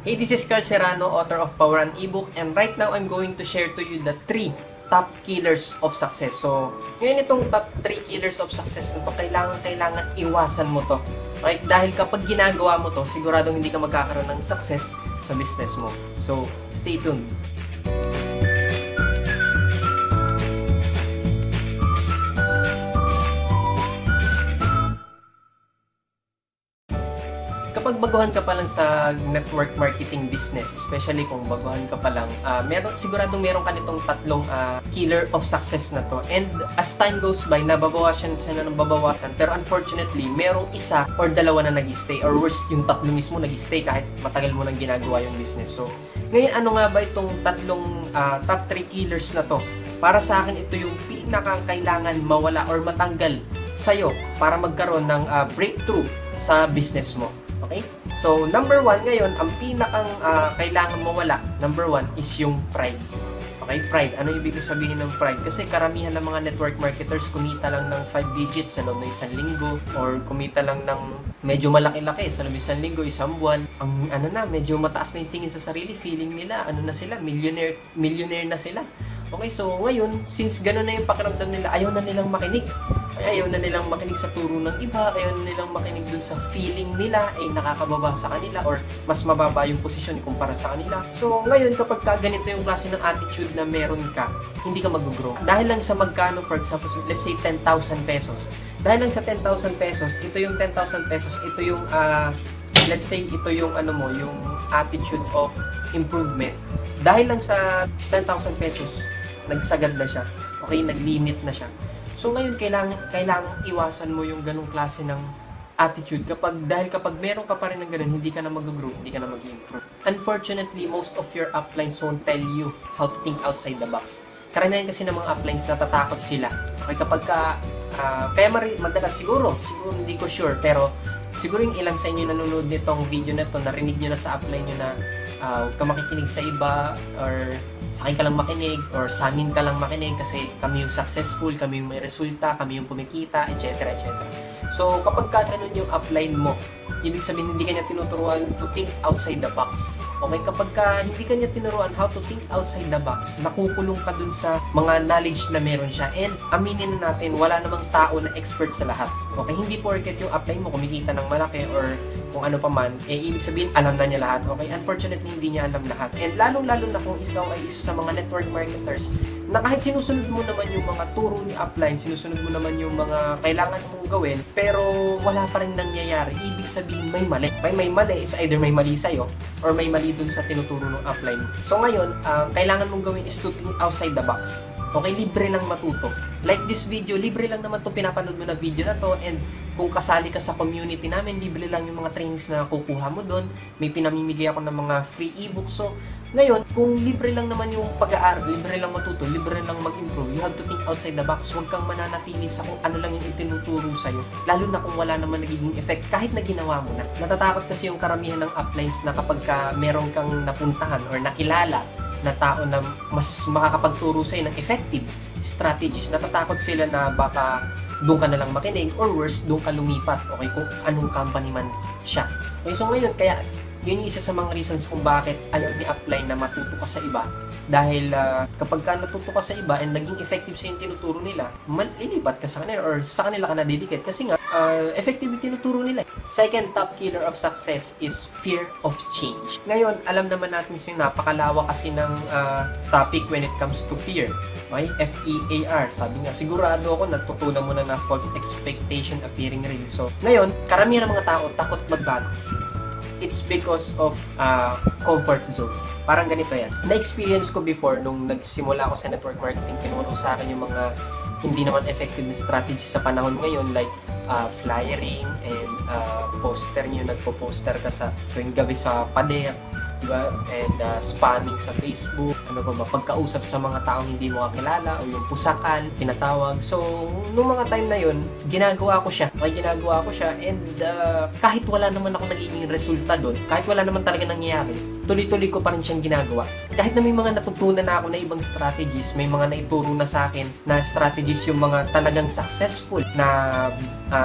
Hey, this is Carl Serrano, author of Power and Ebook, and right now I'm going to share to you the 3 top killers of success. So, ngayon itong top 3 killers of success na to, kailangan iwasan mo to. Okay? Dahil kapag ginagawa mo to, siguradong hindi ka magkakaroon ng success sa business mo. So, stay tuned. Kapag baguhan ka pa lang sa network marketing business, especially kung baguhan ka pa lang, siguradong meron ka nitong tatlong killer of success na to. And as time goes by, nababawasan siya na ng babawasan. Pero unfortunately, merong isa or dalawa na nag-stay, or worst, yung tatlo mismo nag-stay kahit matagal mo nang ginagawa yung business. So, ngayon ano nga ba itong tatlong top 3 killers na to? Para sa akin, ito yung pinakakailangan mawala or matanggal sa'yo para magkaroon ng breakthrough sa business mo. Okay? So, number 1 ngayon, ang pinakang kailangan mawala, number 1 is yung pride. Okay? Pride. Ano ibig sabihin ng pride? Kasi karamihan ng mga network marketers kumita lang ng 5 digits sa loob ng isang linggo, or kumita lang ng medyo malaki-laki sa loob ng isang linggo, isang buwan. Ang medyo mataas na yung tingin sa sarili, feeling nila, millionaire na sila. Okay, so ngayon, since gano'n na yung pakiramdam nila, ayaw na nilang makinig. Ayaw na nilang makinig sa turo ng iba, ayaw na nilang makinig dun sa feeling nila, nakakababa sa kanila, or mas mababa yung posisyon kumpara sa kanila. So ngayon, kapag ganito yung klase ng attitude na meron ka, hindi ka mag-grow. Dahil lang sa magkano, for example, let's say 10,000 pesos. Dahil lang sa 10,000 pesos, ito yung 10,000 pesos, ito yung, let's say, ito yung yung attitude of improvement. Dahil lang sa 10,000 pesos, nagsagad na siya. Okay, nag-limit na siya. So ngayon, kailangan iwasan mo yung ganung klase ng attitude. Dahil kapag meron ka pa rin ng ganun, hindi ka na mag-grow, hindi ka na mag-improve. Unfortunately, most of your uplines won't tell you how to think outside the box. Karamihan kasi ng mga uplines, natatakot sila. Okay, kapag kaya madalas siguro hindi ko sure, pero siguro yung ilan sa inyo nanonood nitong video na to, narinig nyo na sa upline nyo na huwag ka makikinig sa iba, or sa akin ka lang makinig, or sa amin ka lang makinig kasi kami yung successful, kami yung may resulta, kami yung kumikita, etc. etc. So, kapag ganun yung upline mo, ibig sabihin hindi kanya tinuturuan to think outside the box. Okay, kapag hindi kanya tinuruan how to think outside the box, nakukulong ka dun sa mga knowledge na meron siya. And aminin na natin, wala namang tao na expert sa lahat. Okay, hindi porket yung upline mo kumikita ng malaki or kung ano pa man, ibig sabihin alam na niya lahat. Okay, unfortunately hindi niya alam lahat. And lalo na kung ikaw ay isa sa mga network marketers na kahit sinusunod mo naman yung mga turo ni upline, sinusunod mo naman yung mga kailangan mong gawin, pero wala pa rin nangyayari, ibig sabihin may mali. May mali, it's either may mali sa'yo or may mali dun sa tinuturo ng upline. So ngayon, kailangan mong gawin is to think outside the box. Okay, libre lang matuto. Like this video, libre lang naman to, pinapanood mo na video na to, and kung kasali ka sa community namin, libre lang yung mga trainings na kukuha mo doon. May pinamimigay ako ng mga free ebook. So, ngayon, kung libre lang naman yung pag-aaral, libre lang matuto, libre lang mag-improve, you have to think outside the box. Huwag kang mananatili sa kung ano lang yung itinuturo sa'yo. Lalo na kung wala naman nagiging effect kahit na ginawa mo na. Natatakot kasi yung karamihan ng uplines na kapag meron kang napuntahan or nakilala na tao na mas makakapagturo sa'yo ng effective strategies, natatakot sila na baka doon ka na lang makinig, or worse, doon ka lumipat, okay, kung anong company man siya. Okay, so ngayon, kaya yun yung isa sa mga reasons kung bakit ayaw ni upline na matuto ka sa iba. Dahil kapag ka natuto ka sa iba and naging effective sa yung tinuturo nila, lilipat ka sa kanila or sa kanila ka na-dedicate kasi nga, effective yung tinuturo nila. Second top killer of success is fear of change. Ngayon, alam naman natin napakalawak kasi ng topic when it comes to fear. Okay? F-E-A-R. Sabi nga, sigurado ako natutunan mo na false expectation appearing real. So, ngayon, karamihan ng mga tao takot magbago. It's because of comfort zone. Parang ganito yan. Na-experience ko before, nung nagsimula ako sa network marketing, tinuro sa akin yung mga hindi naman effective na strategy sa panahon ngayon, like flyering and poster nyo, nagpo-poster ka sa tuwing gabi sa pader, diba? And spamming sa Facebook, ano pa ba, pagkausap sa mga taong hindi mo kakilala, o yung pusakan, tinatawag. So, nung mga time na yun, ginagawa ko siya, and kahit wala naman ako nagiging resulta doon, kahit wala naman talaga nangyayari, tuloy-tuloy ko pa rin siyang ginagawa. Kahit na may mga natutunan na ako na ibang strategies, may mga naituro na sa akin na strategies yung mga talagang successful na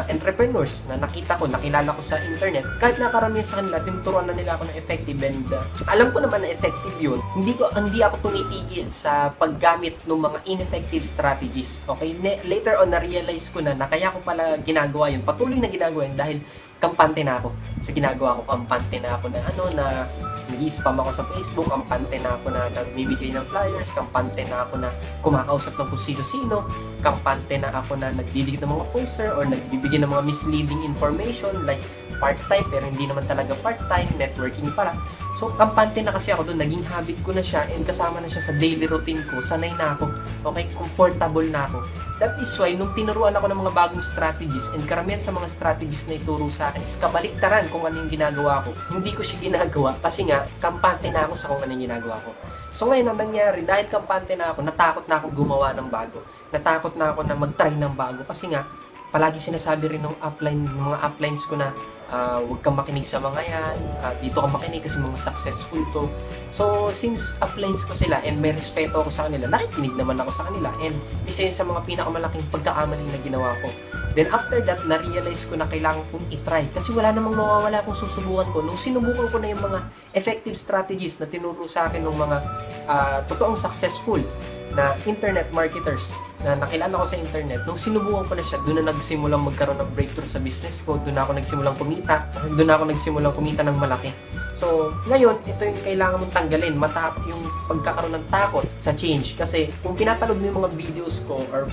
entrepreneurs na nakita ko, nakilala ko sa internet, kahit na karamihan sa kanila, tinuturuan na nila ako ng effective and Alam ko naman na effective yun. Hindi ako tumitigil sa paggamit ng mga ineffective strategies. Okay? Later on, na-realize ko na kaya ko pala ginagawa yun. Patuloy na ginagawa yun dahil kampante na ako. Sa ginagawa ko, kampante na ako na nag-spam ako sa Facebook, kampante na ako na nagbibigay ng flyers, kampante na ako na kumakausap ng kung sino-sino, kampante na ako na nagdidikit ng mga poster or nagbibigay ng mga misleading information like part-time pero hindi naman talaga part-time, networking para. So, kampante na kasi ako doon, naging habit ko na siya and kasama na siya sa daily routine ko, sanay na ako, okay, comfortable na ako. That is why, nung tinuruan ako ng mga bagong strategies and karamihan sa mga strategies na ituro sa akin is kabaliktaran kung ano yung ginagawa ko. Hindi ko siya ginagawa kasi nga, kampante na ako sa kung ano yung ginagawa ko. So ngayon, ang nangyari, dahil kampante na ako, natakot na ako gumawa ng bago. Natakot na ako na mag-try ng bago kasi nga, palagi sinasabi rin ng mga uplines ko na huwag kang makinig sa mga yan, dito ka makinig kasi mga successful to. So, since uplines ko sila and may respeto ako sa kanila, nakikinig naman ako sa kanila and isa yun sa mga pinakamalaking pagkakamali na ginawa ko. Then after that, na-realize ko na kailangan kong itry kasi wala namang mawawala kung susubukan ko. Nung sinubukan ko na yung mga effective strategies na tinuro sa akin ng mga totoong successful na internet marketers na nakilala ko sa internet, nung sinubukan ko na siya, doon na nagsimulang magkaroon ng breakthrough sa business ko, doon na ako nagsimulang kumita ng malaki. So, ngayon, ito yung kailangan mong tanggalin, yung pagkakaroon ng takot sa change. Kasi kung pinapanood mo yung mga videos ko or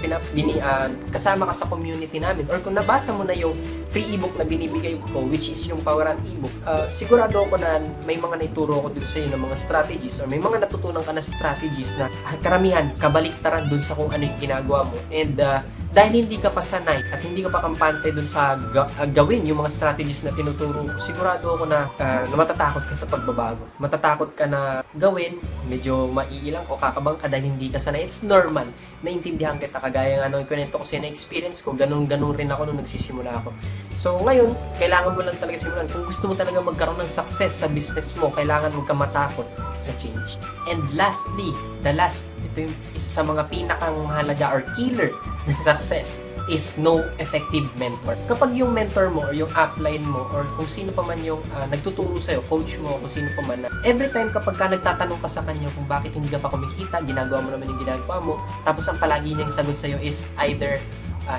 kasama ka sa community namin or kung nabasa mo na yung free ebook na binibigay ko, which is yung Power Up ebook, sigurado ako na may mga naituro ko dun sa iyo ng mga strategies or may mga natutunan ka na strategies na karamihan, kabaliktaran dun sa kung ano yung ginagawa mo. And dahil hindi ka pa sanay at hindi ka pa kampante dun sa gawin yung mga strategies na tinuturo ko, sigurado ako na matatakot ka sa pagbabago. Matatakot ka na gawin, medyo maiilang o kakabang ka dahil hindi ka sanay. It's normal. Naintindihan kita, kagaya nga nung ikwento ko sa na-experience ko, ganun rin ako nung nagsisimula ako. So ngayon, kailangan mo lang talaga simulan. Kung gusto mo talaga magkaroon ng success sa business mo, kailangan mo ka matakot sa change. And lastly, ito yung isa sa mga pinakang mahalaga or killer ng success is no effective mentor. Kapag yung mentor mo or yung upline mo or kung sino pa man yung nagtuturo sa'yo, coach mo, kung sino pa man na every time kapag ka nagtatanong ka sa kanya kung bakit hindi ka pa kumikita, ginagawa mo naman yung ginagawa mo, tapos ang palagi niyang sagot sa'yo is either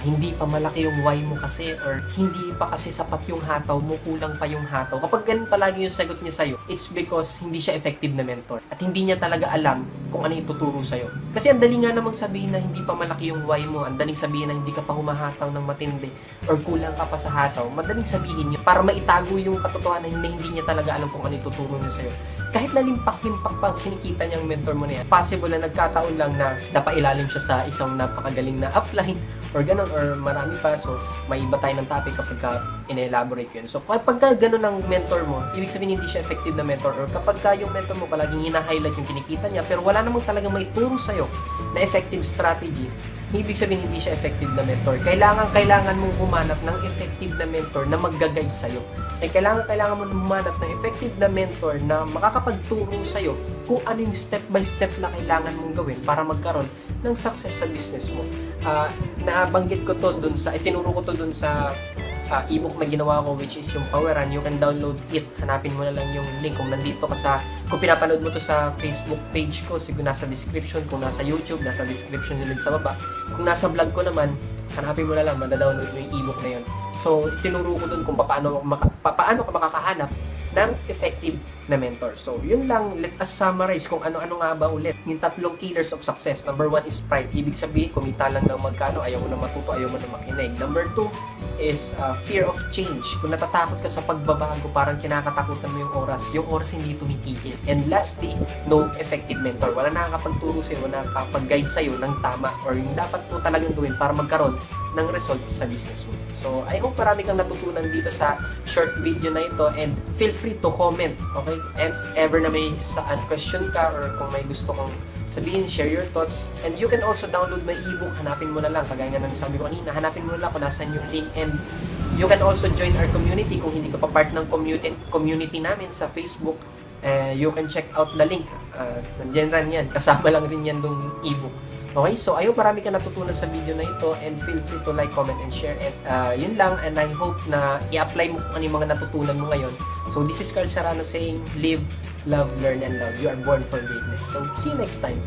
hindi pa malaki yung why mo kasi or hindi pa kasi sapat yung hataw mo, kulang pa yung hataw. Kapag ganun palagi yung sagot niya sa'yo, it's because hindi siya effective na mentor at hindi niya talaga alam kung ano yung tuturo sa'yo. Kasi ang dali nga namang sabihin na hindi pa malaki yung why mo, ang daling sabihin na hindi ka pa humahataw ng matindi or kulang ka pa sa hataw, madaling sabihin yun para maitago yung katotohanan na hindi niya talaga alam kung ano yung tuturo niya sa'yo. Kahit nalimpak-limpak pang kinikita niyang mentor mo na yan, possible na nagkataon lang na napailalim siya sa isang napakagaling na upline or ganun or marami pa. So, may iba tayo ng topic kapag ina-elaborate ko yun. So, kapag ganun ang mentor mo, ibig sabihin hindi siya effective na mentor or kapag yung mentor mo palaging hina-highlight yung kinikita niya pero wala namang talagang may turo sa'yo na effective strategy, ibig sabihin hindi siya effective na mentor. Kailangan mong humanap ng effective na mentor na mag-guide sa'yo. Kailangan mo humanap ng effective na mentor na makakapagturo sa'yo kung ano yung step by step na kailangan mong gawin para magkaroon ng success sa business mo. Nabanggit ko to dun sa, itinuro ko to dun sa ebook na ginawa ko which is yung Power Run. You can download it. Hanapin mo na lang yung link kung nandito ka kung pinapanood mo to sa Facebook page ko, siguro nasa description. Kung nasa YouTube, nasa description yung link sa baba. Kung nasa vlog ko naman, hanapin mo na lang, madadownload mo yung ebook na yun. So, itinuro ko dun kung paano ka makakahanap ng effective na mentor. So, yun lang. Let us summarize kung ano-ano nga ba ulit. Yung tatlong killers of success. Number 1 is pride. Ibig sabihin, kumita lang ng magkano, ayaw mo na matuto, ayaw mo na makinig. Number 2 is fear of change. Kung natatakot ka sa pagbabago, parang kinakatakutan mo yung oras. Yung oras hindi tumitigil. And lastly, no effective mentor. Wala nakakapagturo sa'yo, wala nakakapag-guide sa'yo ng tama or yung dapat mo talagang gawin para magkaroon ng results sa business mo. So, I hope marami kang natutunan dito sa short video na ito and feel free to comment, okay? If ever na may question ka or kung may gusto kong sabihin, share your thoughts. And you can also download my ebook. Hanapin mo na lang, kagaya nga ng sabi ko kanina, hanapin mo na lang kung nasan yung link. And you can also join our community kung hindi ka pa part ng community namin sa Facebook. You can check out the link. Nandiyan rin yan. Kasama lang rin yan dong ebook. Okay, so I hope marami ka natutunan sa video na ito and feel free to like, comment, and share. And yun lang, and I hope na i-apply mo kung ano yung mga natutunan mo ngayon. So this is Carl Serrano saying, live love, learn, and love. You are born for greatness. So, see you next time.